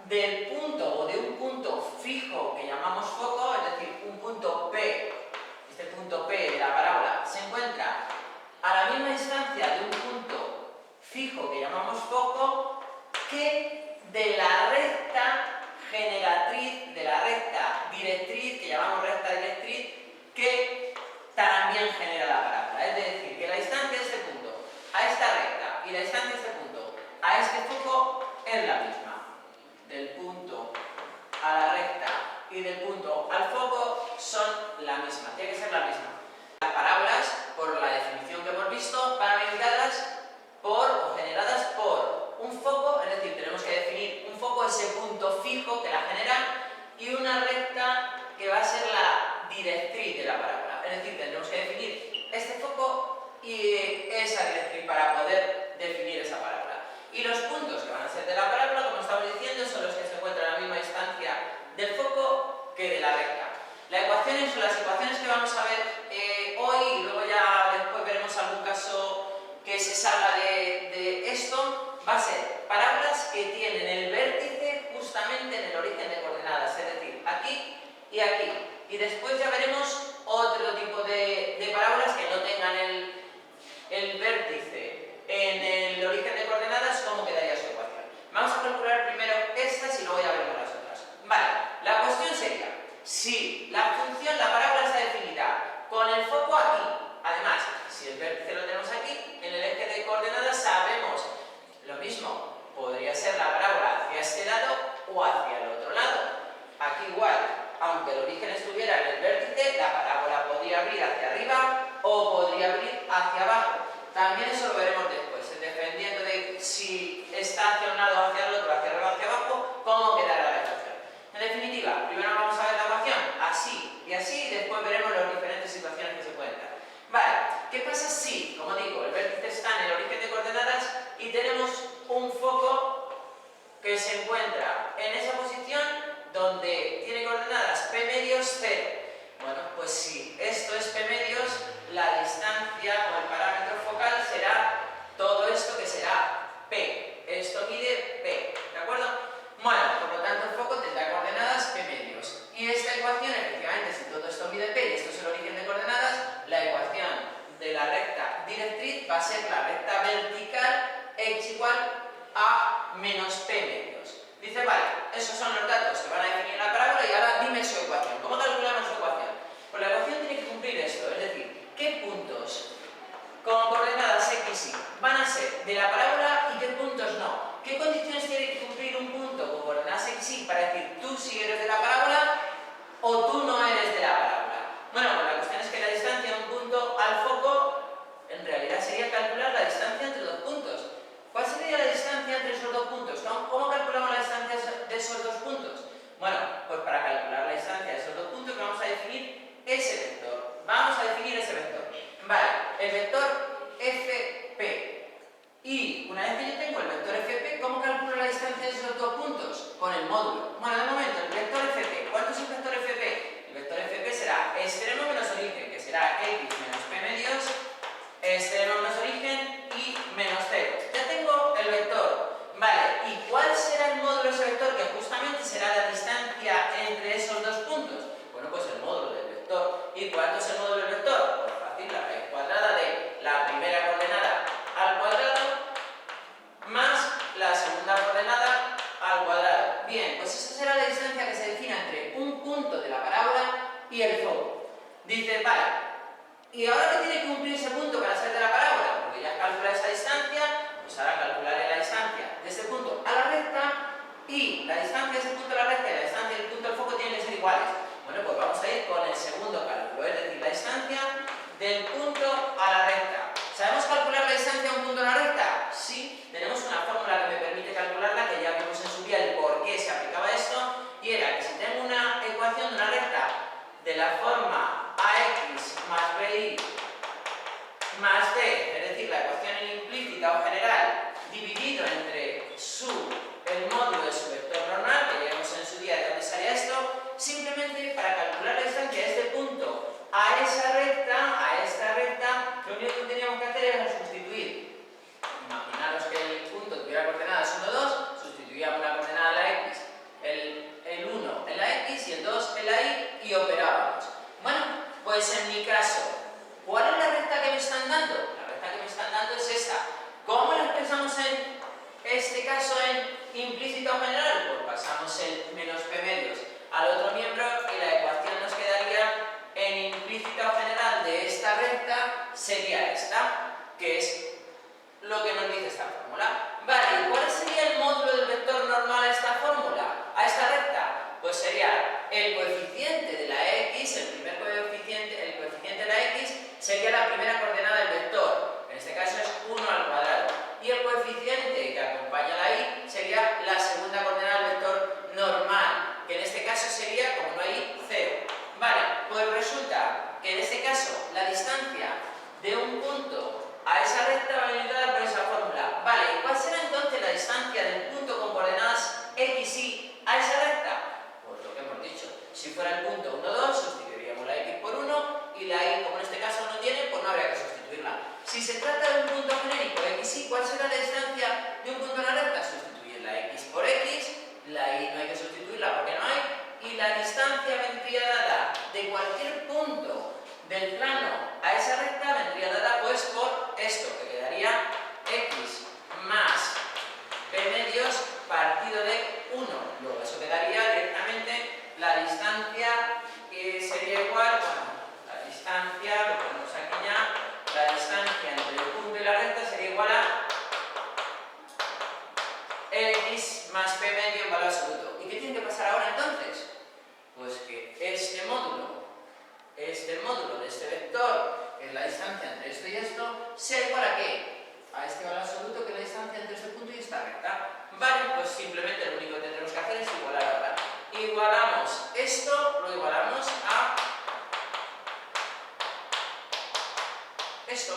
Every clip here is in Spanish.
del punto o de un punto fijo que llamamos foco, es decir, un punto P, este punto P de la parábola se encuentra a la misma distancia de un punto fijo que llamamos foco que de la recta generatriz, de la recta directriz, que llamamos recta directriz, que también genera la parábola. Es decir, que la distancia de este punto a esta recta y la distancia de este punto a este foco es la misma. Del punto a la recta y del punto al foco son la misma, tiene que ser la misma. Las parábolas, por la definición que hemos visto, van medidas por o generadas por un foco, es decir, tenemos que definir un foco, ese punto fijo que la genera, y una recta que va a ser la directriz de la parábola. Es decir, tendremos que definir este foco y esa directriz para poder definir esa parábola. Y los puntos que van a ser de la parábola, como estamos diciendo, son los que se encuentran a la misma distancia del foco que de la recta. Las ecuaciones son las ecuaciones que vamos a ver hoy, y luego ya después veremos algún caso que se salga de esto. Va a ser parábolas que tienen el vértice justamente en el origen de coordenadas, es decir, aquí y aquí. Y después ya veremos otro tipo de parábolas que no tengan el vértice en el origen de coordenadas, cómo quedaría su ecuación. Vamos a calcular primero estas y luego ya veremos las otras. Vale, la cuestión sería, si la función, la parábola está definida con el foco aquí, además, si el vértice lo tenemos aquí, en el eje de coordenadas sabemos lo mismo, podría ser la parábola hacia este lado o hacia el otro lado. Aquí igual, aunque el origen estuviera en el vértice, la parábola podría abrir hacia arriba o podría abrir hacia abajo. También eso lo veremos después, dependiendo de si está hacia un lado o hacia el otro, hacia arriba o hacia abajo, cómo quedará la ecuación. En definitiva, primero vamos a ver la ecuación así y así, y después veremos las diferentes situaciones que se pueden dar. Vale, ¿qué pasa si, como digo, el vértice está en el origen de coordenadas y tenemos un foco que se encuentra en esa posición donde tiene coordenadas P medios 0? Bueno, pues si esto es P medios, la distancia o el parámetro focal será todo esto que será P. Esto mide P, ¿de acuerdo? Bueno, por lo tanto el foco tendrá coordenadas P medios. Y esta ecuación, efectivamente, si todo esto mide P y esto es el origen de coordenadas, la ecuación de la recta directriz va a ser la recta vertical x igual a menos P medios. Dice, vale, esos son los datos que van a definir la parábola y ahora dime su ecuación. ¿Cómo calculamos su ecuación? Pues la ecuación tiene que cumplir esto, es decir, ¿qué puntos con coordenadas x, y van a ser de la parábola y qué puntos no? ¿Qué condiciones tiene que cumplir un punto con coordenadas x, y para decir tú sí eres de la parábola o tú no eres de la parábola? Bueno, pues la cuestión es que la distancia de un punto al foco en realidad sería calcular la distancia entre dos puntos. ¿Cuál sería la distancia entre esos dos puntos? ¿Cómo calculamos la distancia de esos dos puntos? Bueno, pues para calcular la distancia de esos dos puntos vamos a definir ese vector. Vamos a definir ese vector. Vale, el vector fp. Y una vez que yo tengo el vector fp, ¿cómo calculo la distancia de esos dos puntos? Con el módulo. Bueno, de momento, el vector fp. ¿Cuánto es el vector fp? El vector fp será extremo menos origen, que será x menos p medios, extremo menos origen y menos 0. Ya tengo el vector. Vale, ¿y cuál será el módulo de ese vector? Que justamente será la distancia entre esos dos puntos. Bueno, pues el módulo del vector. ¿Y cuánto es el módulo del vector? Pues fácil, la raíz cuadrada de la primera coordenada al cuadrado más la segunda coordenada al cuadrado. Bien, pues esa será la distancia que se defina entre un punto de la parábola y el foco. Dice, vale, ¿y ahora qué tiene que cumplir ese punto para ser de la parábola? Porque ya calcula esa distancia, pues ahora calcularé la distancia de este punto a la recta, y la distancia de ese punto a la recta y la distancia del punto al foco tienen que ser iguales. Bueno, pues vamos a ir con el segundo cálculo, es decir, la distancia del punto a la recta. ¿Sabemos calcular la distancia de un punto a la recta? Sí, tenemos una fórmula que me permite calcularla, que ya vimos en su día el por qué se aplicaba esto, y era que si tengo una ecuación de una recta de la forma ax más bi más d, es decir, la ecuación implícita o general, dividido entre el módulo de su vector normal, que ya vimos en su día de dónde salía esto, simplemente para calcular la distancia de este punto a esa recta, lo único que teníamos que hacer era sustituir. Imaginaros que el punto tuviera distancia del punto con coordenadas x, y a esa recta? Pues lo que hemos dicho, si fuera el punto 1, 2, sustituiríamos la x por 1 y la y, como en este caso no tiene, pues no habría que sustituirla. Si se trata de un punto genérico x, y, ¿cuál será la distancia de un punto en la recta? Sustituir la x por x, la y no hay que sustituirla porque no hay, y la distancia vendría dada de cualquier punto del plano a esa recta vendría dada pues por esto, que quedaría x más p medios partido de 1. Luego eso quedaría directamente la distancia que sería igual, bueno, la distancia, lo ponemos aquí ya, la distancia entre el punto y la recta sería igual a x más p medio en valor absoluto. ¿Y qué tiene que pasar ahora entonces? Pues que este módulo de este vector, que es la distancia entre esto y esto, sea igual a ¿qué? A este valor absoluto, que es la distancia entre este punto y esta recta. Vale, pues simplemente lo único que tendremos que hacer es igualar ahora. Igualamos esto, lo igualamos a esto.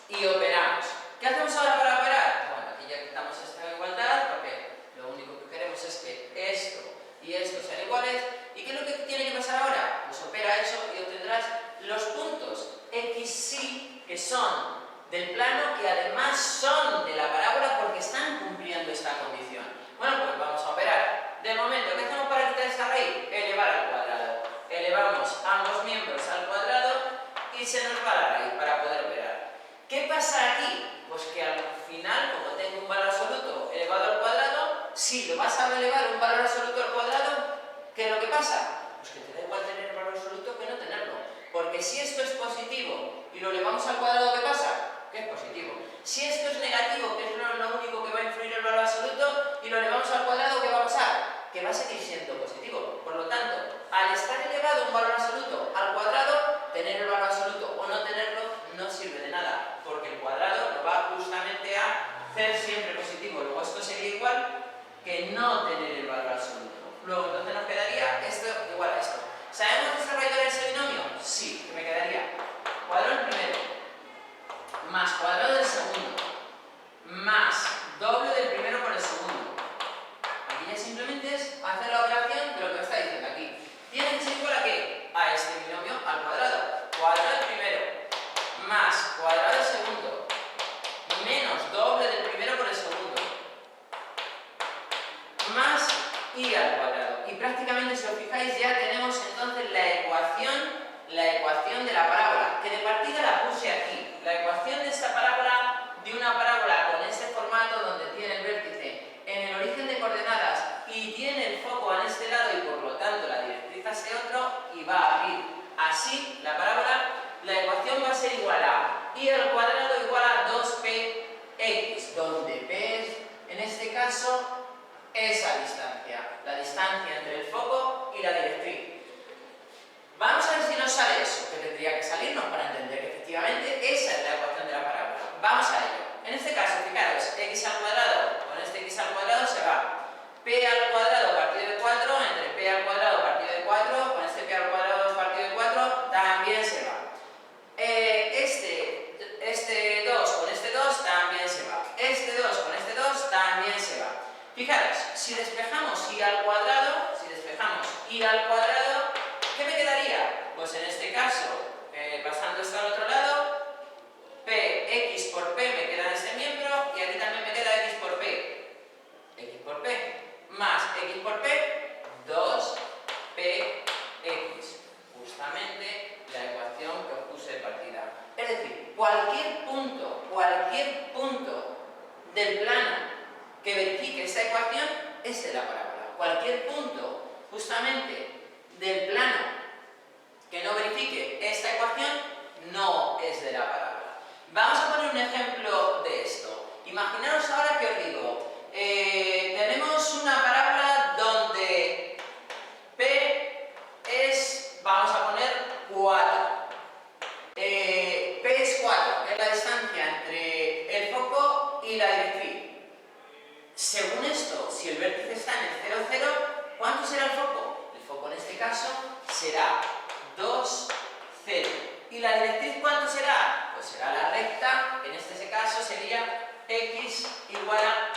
Y operamos. ¿Qué hacemos ahora para operar? Bueno, aquí ya quitamos esta igualdad, porque lo único que queremos es que esto y esto sean iguales. ¿Y qué es lo que tiene que pasar ahora? Pues opera eso y obtendrás los puntos x, y, que son del plano, que además son de la parábola porque están cumpliendo esta condición. Bueno, pues vamos a operar. De momento, ¿qué hacemos para quitar esta raíz? Elevar al cuadrado. Elevamos ambos miembros al cuadrado y se nos va la raíz para poder operar. ¿Qué pasa aquí? Pues que al final, como tengo un valor absoluto elevado al cuadrado, si lo vas a elevar un valor absoluto al cuadrado, ¿qué es lo que pasa? Pues que te da igual tener el valor absoluto que no tenerlo. Porque si esto es positivo y lo elevamos al cuadrado, ¿qué pasa? Que es positivo. Si esto es negativo, que es lo único que va a influir el valor absoluto, y lo elevamos al cuadrado, ¿qué va a pasar? Que va a seguir siendo positivo. Por lo tanto, al estar elevado un valor absoluto al cuadrado, tener el valor absoluto o no tenerlo no sirve de nada, porque el cuadrado lo va justamente a hacer siempre positivo. Luego esto sería igual que no tener el valor absoluto. Luego entonces nos quedaría esto igual a esto. ¿Sabemos desarrollar ese binomio? Sí, que me quedaría cuadrado del primero más cuadrado del segundo más doble del primero por el segundo. Aquí ya simplemente es hacer la operación de lo que me está diciendo aquí. Tiene que ser igual a ¿qué? A este binomio al cuadrado. Cuadrado del primero más cuadrado del segundo menos doble del primero por el segundo más y al cuadrado. Y prácticamente, si os fijáis, ya tenemos entonces la ecuación de la parábola, que de partida la puse aquí. La ecuación de esta parábola, de una parábola con este formato donde tiene el vértice en el origen de coordenadas y tiene el foco en este lado y por lo tanto la directriz hacia otro y va a abrir así la parábola, la ecuación va a ser igual a y al cuadrado igual a 2px, donde p es, en este caso, esa distancia, la distancia entre el foco y la directriz. Vamos a ver si nos sale eso, que tendría que salirnos para entender que efectivamente esa es la ecuación de la parábola. Vamos a ello. En este caso, fijaros, x al cuadrado con este x al cuadrado se va. P al cuadrado partido de 4 entre p al cuadrado partido de 4 con este p al cuadrado partido de 4 también se va. Este 2 con este 2 también se va. Este 2 con este 2 también se va. Fijaros, si despejamos y al cuadrado, ¿qué me quedaría? Pues en este caso, pasando esto al otro lado, x por p me queda en este miembro y aquí también me queda x por p. X por p más x por p, 2px. Justamente la ecuación que os puse de partida. Es decir, cualquier punto del plano que verifique esta ecuación es de la parábola. Cualquier punto, justamente, del plano que no verifique esta ecuación no es de la parábola. Vamos a poner un ejemplo de esto. Imaginaos ahora que os digo, tenemos una parábola donde P es, vamos a poner 4. P es 4, es la distancia entre el foco y la directriz. Según esto, si el vértice está en el 0, 0, ¿cuánto será el foco? El foco en este caso será 2, 0. ¿Y la directriz cuánto será? Pues será la recta, en este caso sería x igual a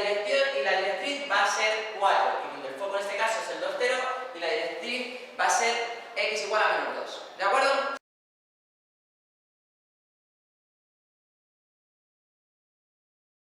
dirección y la directriz va a ser 4, y donde el foco en este caso es el 2, 0, y la directriz va a ser x igual a -2. ¿De acuerdo?